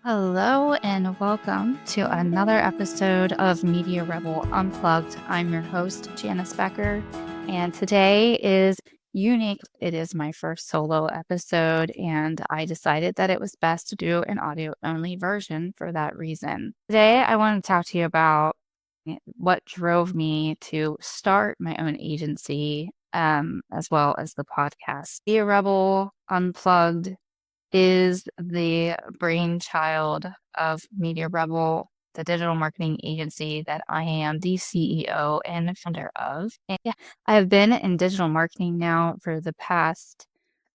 Hello and welcome to another episode of Media Rebel Unplugged. I'm your host, Janice Becker, and today is unique. It is my first solo episode, and I decided that it was best to do an audio only version for that reason. Today, I want to talk to you about what drove me to start my own agency, as well as the podcast. Media Rebel Unplugged is the brainchild of Media Rebel, the digital marketing agency that I am the CEO and founder of. And yeah, I have been in digital marketing now for the past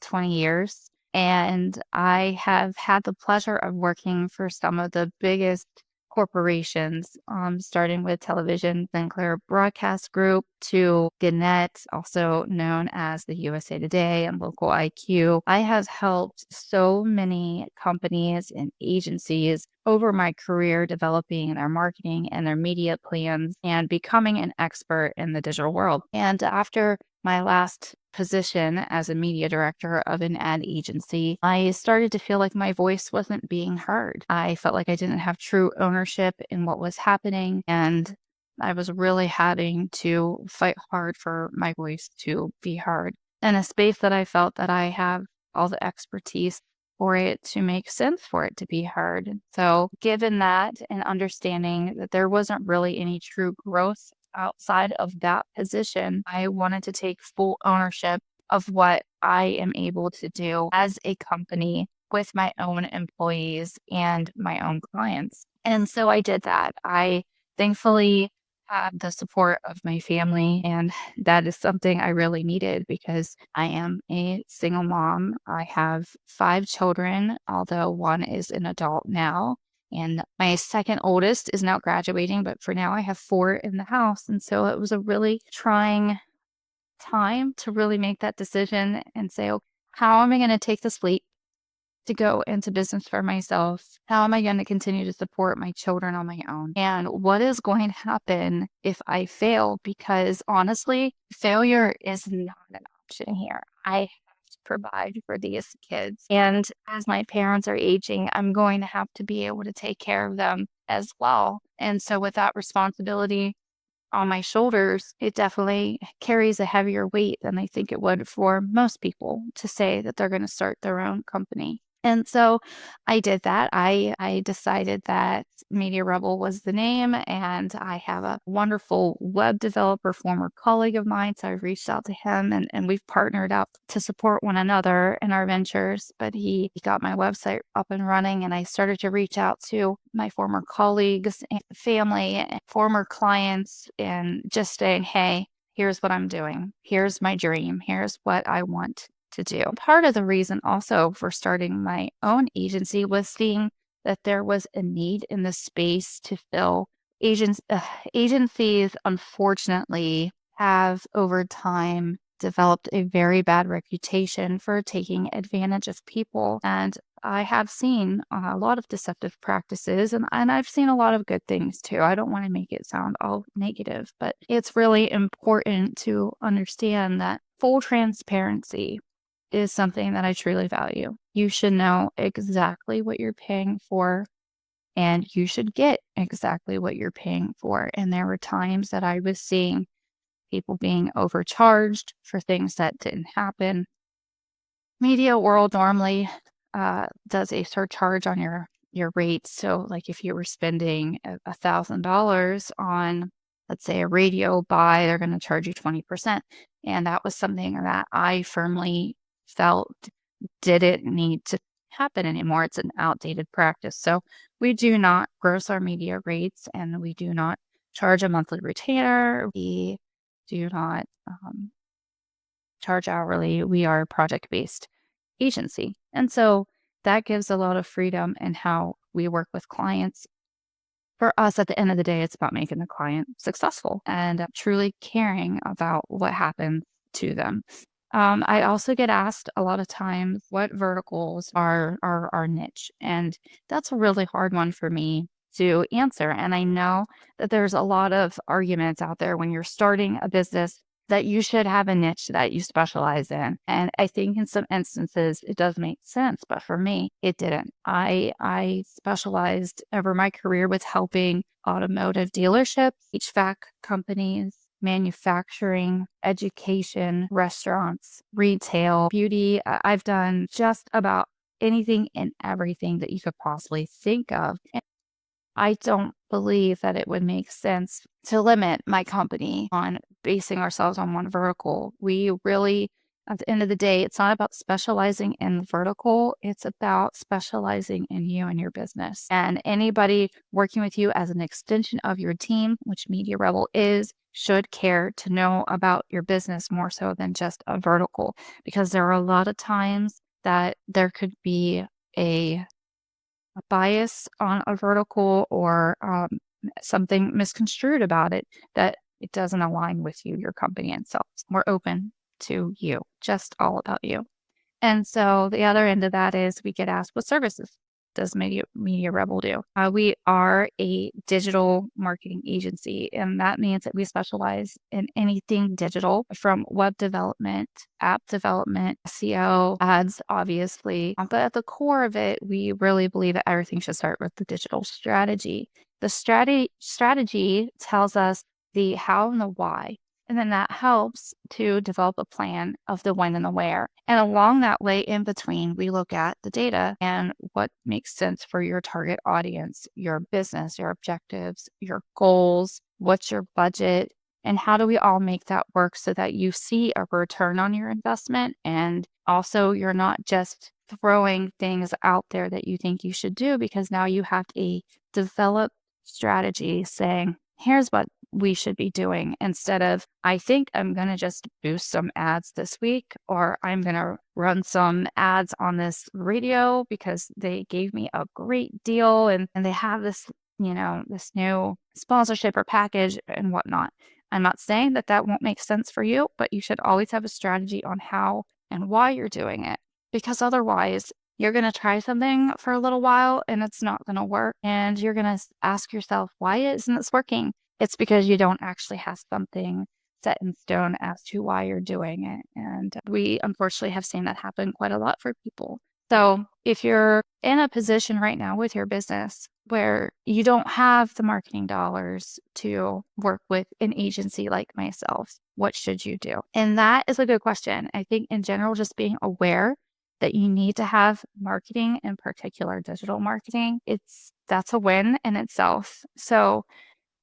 20 years, and I have had the pleasure of working for some of the biggest corporations, starting with television, Sinclair Broadcast Group to Gannett, also known as the USA Today and Local IQ. I have helped so many companies and agencies over my career developing their marketing and their media plans and becoming an expert in the digital world. And after my last position as a media director of an ad agency, I started to feel like my voice wasn't being heard. I felt like I didn't have true ownership in what was happening, and I was really having to fight hard for my voice to be heard in a space that I felt that I have all the expertise for it to make sense for it to be heard. So, given that and understanding that there wasn't really any true growth outside of that position, I wanted to take full ownership of what I am able to do as a company with my own employees and my own clients. And so I did that. I thankfully had the support of my family, and that is something I really needed because I am a single mom. I have 5 children, although one is an adult now. And my second oldest is now graduating, but for now I have 4 in the house. And so it was a really trying time to really make that decision and say, "Oh, how am I going to take this leap to go into business for myself? How am I going to continue to support my children on my own? And what is going to happen if I fail?" Because honestly, failure is not an option here. I have to provide for these kids. And as my parents are aging, I'm going to have to be able to take care of them as well. And so with that responsibility on my shoulders, it definitely carries a heavier weight than I think it would for most people to say that they're going to start their own company. And so I did that. I decided that Media Rebel was the name, and I have a wonderful web developer, former colleague of mine. So I reached out to him, and we've partnered up to support one another in our ventures. But he got my website up and running, and I started to reach out to my former colleagues and family and former clients and just saying, "Hey, here's what I'm doing. Here's my dream. Here's what I want to do." Part of the reason also for starting my own agency was seeing that there was a need in the space to fill agencies, unfortunately, have over time developed a very bad reputation for taking advantage of people. And I have seen a lot of deceptive practices, and I've seen a lot of good things too. I don't want to make it sound all negative, but it's really important to understand that full transparency is something that I truly value. You should know exactly what you're paying for, and you should get exactly what you're paying for. And there were times that I was seeing people being overcharged for things that didn't happen. Media world normally does a surcharge on your rates. So, like if you were spending $1,000 on, let's say, a radio buy, they're going to charge you 20%. And that was something that I firmly felt didn't need to happen anymore. It's an outdated practice. So we do not gross our media rates, and we do not charge a monthly retainer. We do not charge hourly. We are a project based agency. And so that gives a lot of freedom in how we work with clients. For us, at the end of the day, it's about making the client successful and truly caring about what happens to them. I also get asked a lot of times what verticals are our niche. And that's a really hard one for me to answer. And I know that there's a lot of arguments out there when you're starting a business that you should have a niche that you specialize in. And I think in some instances it does make sense, but for me, it didn't. I specialized over my career with helping automotive dealerships, HVAC companies, manufacturing, education, restaurants, retail, beauty. I've done just about anything and everything that you could possibly think of. I don't believe that it would make sense to limit my company on basing ourselves on one vertical. We really, at the end of the day, it's not about specializing in the vertical. It's about specializing in you and your business. And anybody working with you as an extension of your team, which Media Rebel is, should care to know about your business more so than just a vertical, because there are a lot of times that there could be a bias on a vertical or something misconstrued about it that it doesn't align with you, your company itself. We're open to you, just all about you. And so the other end of that is we get asked, what services does Media Rebel do? We are a digital marketing agency, and that means that we specialize in anything digital, from web development, app development, SEO, ads, obviously. But at the core of it, we really believe that everything should start with the digital strategy. The strategy tells us the how and the why. And then that helps to develop a plan of the when and the where. And along that way, in between, we look at the data and what makes sense for your target audience, your business, your objectives, your goals, what's your budget, and how do we all make that work so that you see a return on your investment. And also, you're not just throwing things out there that you think you should do, because now you have a developed strategy saying, here's what we should be doing, instead of, I think I'm going to just boost some ads this week, or I'm going to run some ads on this radio because they gave me a great deal and they have this, this new sponsorship or package and whatnot. I'm not saying that that won't make sense for you, but you should always have a strategy on how and why you're doing it, because otherwise you're going to try something for a little while and it's not going to work. And you're going to ask yourself, why isn't this working? It's because you don't actually have something set in stone as to why you're doing it. And we unfortunately have seen that happen quite a lot for people. So if you're in a position right now with your business where you don't have the marketing dollars to work with an agency like myself, what should you do? And that is a good question. I think in general, just being aware that you need to have marketing, in particular digital marketing, that's a win in itself. So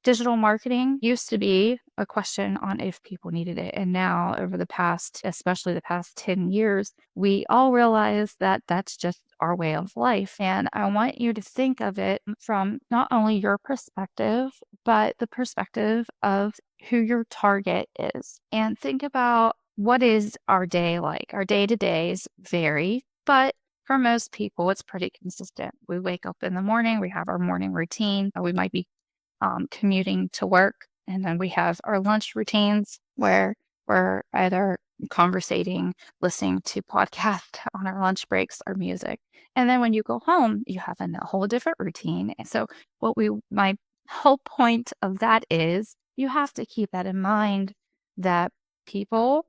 digital marketing used to be a question on if people needed it. And now, over the past, especially the past 10 years, we all realize that that's just our way of life. And I want you to think of it from not only your perspective, but the perspective of who your target is. And think about, what is our day like? Our day-to-days vary, but for most people, it's pretty consistent. We wake up in the morning, we have our morning routine. We might be commuting to work. And then we have our lunch routines where we're either conversating, listening to podcasts on our lunch breaks, or music. And then when you go home, you have a whole different routine. And so my whole point of that is, you have to keep that in mind, that people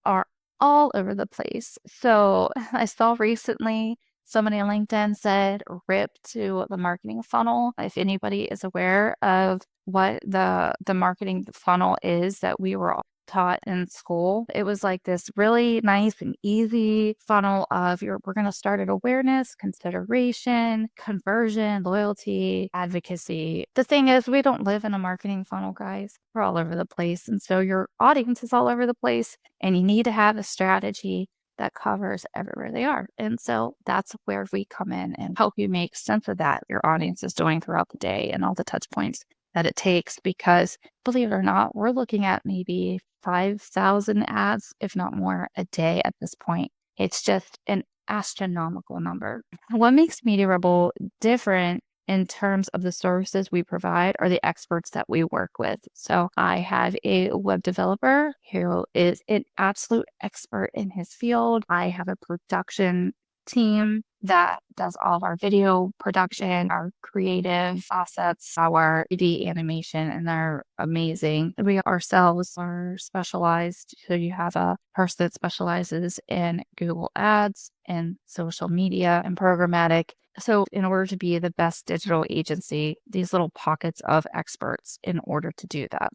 are all over the place. So I saw recently somebody on LinkedIn said, rip to the marketing funnel. If anybody is aware of what the marketing funnel is that we were all taught in school, it was like this really nice and easy funnel of we're going to start at awareness, consideration, conversion, loyalty, advocacy. The thing is, we don't live in a marketing funnel, guys. We're all over the place. And so your audience is all over the place, and you need to have a strategy that covers everywhere they are. And so that's where we come in and help you make sense of that your audience is doing throughout the day and all the touch points that it takes. Because believe it or not, we're looking at maybe 5,000 ads, if not more, a day at this point. It's just an astronomical number. What makes Media Rebel different in terms of the services we provide are the experts that we work with. So I have a web developer who is an absolute expert in his field. I have a production team that does all of our video production, our creative assets, our 3D animation, and they're amazing. We ourselves are specialized. So you have a person that specializes in Google Ads and social media and programmatic. So in order to be the best digital agency, these little pockets of experts in order to do that.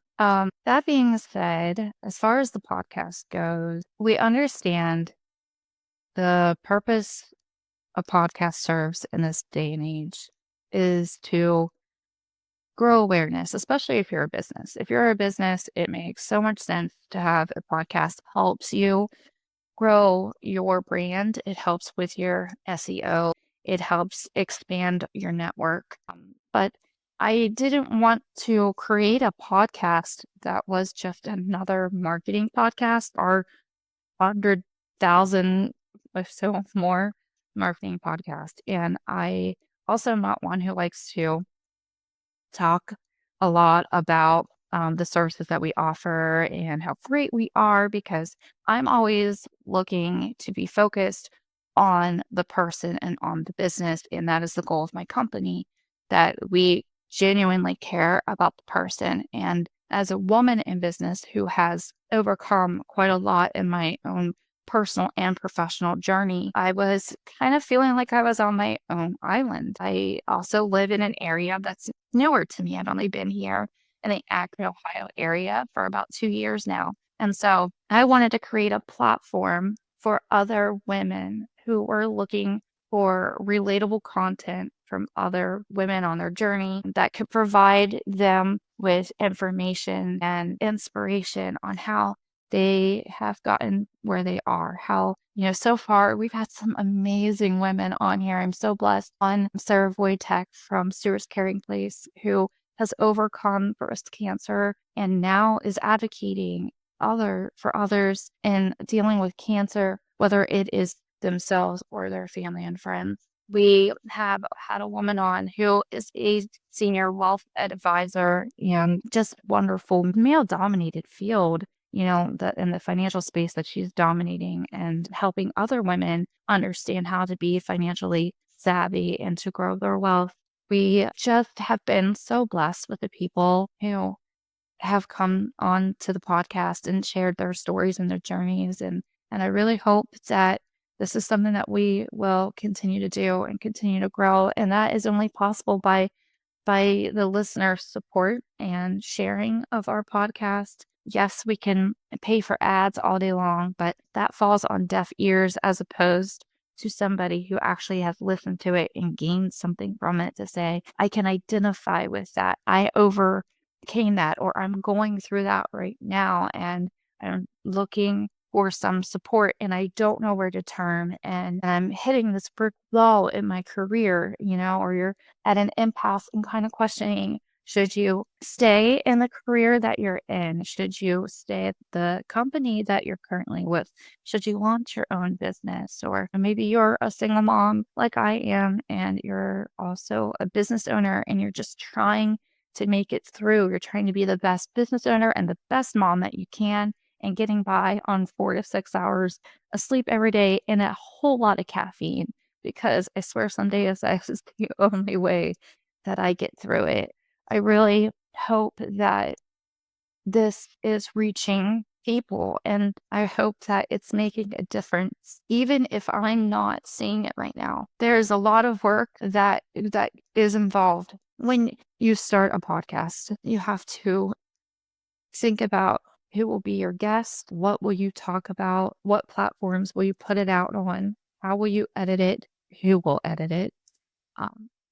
That being said, as far as the podcast goes, we understand the purpose a podcast serves in this day and age is to grow awareness, especially if you're a business. If you're a business, it makes so much sense to have a podcast helps you grow your brand. It helps with your SEO. It helps expand your network. But I didn't want to create a podcast that was just another marketing podcast or 100,000 or so more marketing podcast. And I also am not one who likes to talk a lot about the services that we offer and how great we are because I'm always looking to be focused on the person and on the business. And that is the goal of my company, that we genuinely care about the person. And as a woman in business who has overcome quite a lot in my own personal and professional journey, I was kind of feeling like I was on my own island. I also live in an area that's newer to me. I've only been here in the Akron, Ohio area for about 2 years now. And so I wanted to create a platform for other women who were looking for relatable content from other women on their journey that could provide them with information and inspiration on how they have gotten where they are. How, so far we've had some amazing women on here. I'm so blessed. On Sarah Wojtek from Stewart's Caring Place, who has overcome breast cancer and now is advocating for others in dealing with cancer, whether it is themselves or their family and friends. We have had a woman on who is a senior wealth advisor and just wonderful male dominated field, in the financial space that she's dominating and helping other women understand how to be financially savvy and to grow their wealth. We just have been so blessed with the people who have come on to the podcast and shared their stories and their journeys. And I really hope that this is something that we will continue to do and continue to grow. And that is only possible by the listener support and sharing of our podcast. Yes, we can pay for ads all day long, but that falls on deaf ears as opposed to somebody who actually has listened to it and gained something from it to say, I can identify with that. I overcame that, or I'm going through that right now, and I'm looking for some support and I don't know where to turn. And I'm hitting this brick wall in my career, or you're at an impasse and kind of questioning, should you stay in the career that you're in? Should you stay at the company that you're currently with? Should you launch your own business? Or maybe you're a single mom like I am, and you're also a business owner and you're just trying to make it through. You're trying to be the best business owner and the best mom that you can and getting by on 4 to 6 hours of sleep every day and a whole lot of caffeine, because I swear some days that is the only way that I get through it. I really hope that this is reaching people and I hope that it's making a difference, even if I'm not seeing it right now. There's a lot of work that is involved when you start a podcast. You have to think about who will be your guest, what will you talk about, what platforms will you put it out on, how will you edit it, who will edit it,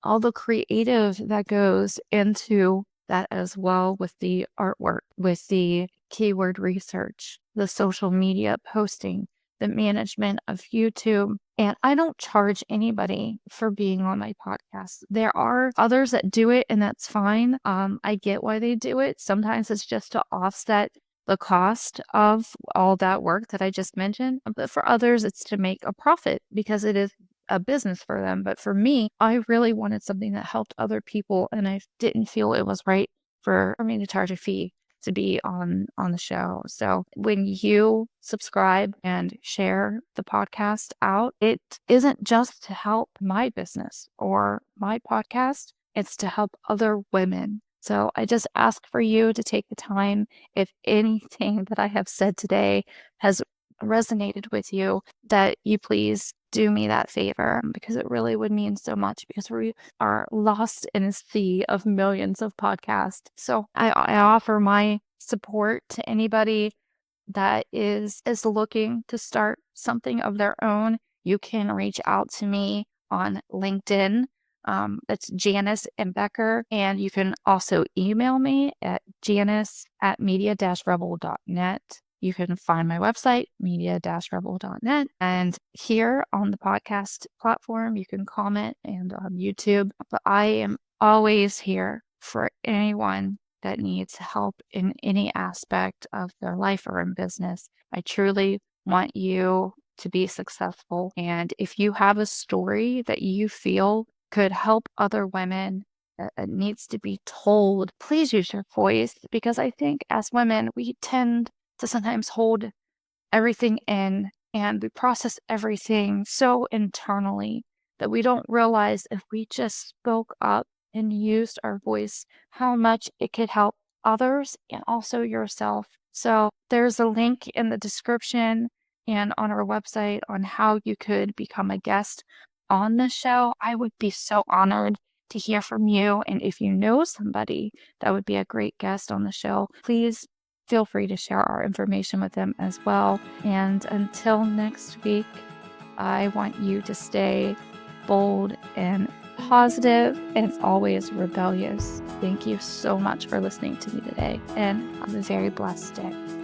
all the creative that goes into that as well, with the artwork, with the keyword research, the social media posting, the management of YouTube. And I don't charge anybody for being on my podcast. There are others that do it, and that's fine. I get why they do it. Sometimes it's just to offset the cost of all that work that I just mentioned. But for others, it's to make a profit because it is a business for them. But for me, I really wanted something that helped other people, and I didn't feel it was right for me to charge a fee. to be on the show. So when you subscribe and share the podcast out, it isn't just to help my business or my podcast, it's to help other women. So I just ask for you to take the time. If anything that I have said today has resonated with you, that you please do me that favor, because it really would mean so much, because we are lost in a sea of millions of podcasts. So I offer my support to anybody that is looking to start something of their own. You can reach out to me on LinkedIn. That's Janice and Becker. And you can also email me at janice@media-rebel.net. You can find my website, media-rebel.net. And here on the podcast platform, you can comment, and on YouTube. But I am always here for anyone that needs help in any aspect of their life or in business. I truly want you to be successful. And if you have a story that you feel could help other women, that needs to be told, please use your voice, because I think as women, we tend to sometimes hold everything in, and we process everything so internally that we don't realize, if we just spoke up and used our voice, how much it could help others and also yourself. So there's a link in the description and on our website on how you could become a guest on the show. I would be so honored to hear from you. And if you know somebody that would be a great guest on the show, please feel free to share our information with them as well. And until next week, I want you to stay bold and positive, and as always, rebellious. Thank you so much for listening to me today, and have a very blessed day.